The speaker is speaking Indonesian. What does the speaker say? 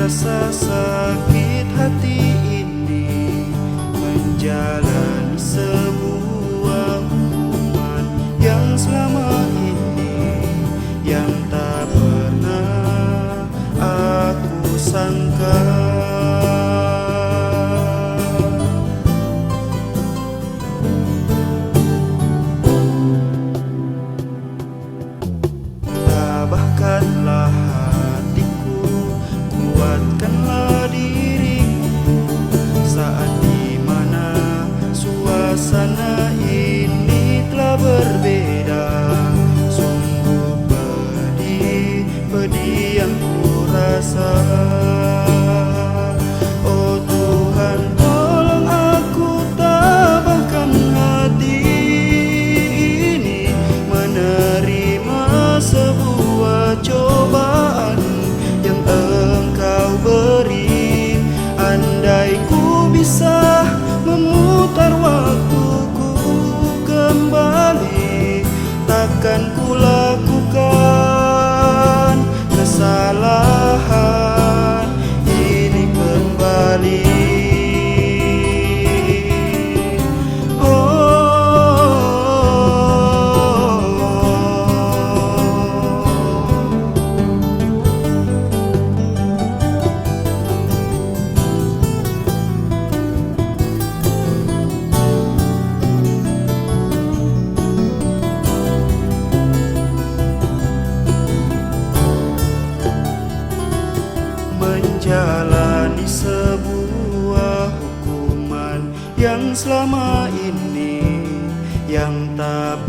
rasa sakit hati ini, menjalani sebuah hubungan yang selama ini, yang tak pernah aku sangka. Tabahkanlah hatiku, kuatkanlah diriku, saat dimana suasana ini telah berbeda. Sungguh pedih, pedih yang ku rasa. Oh Tuhan, tolong aku tabahkan hati ini, menerima sebuah cobaan yang Engkau beri. Andai ku bisa memutar waktuku kembali, takkan ku lakukan kesalahan ini kembali. Menjalani sebuah hukuman yang selama ini, yang tak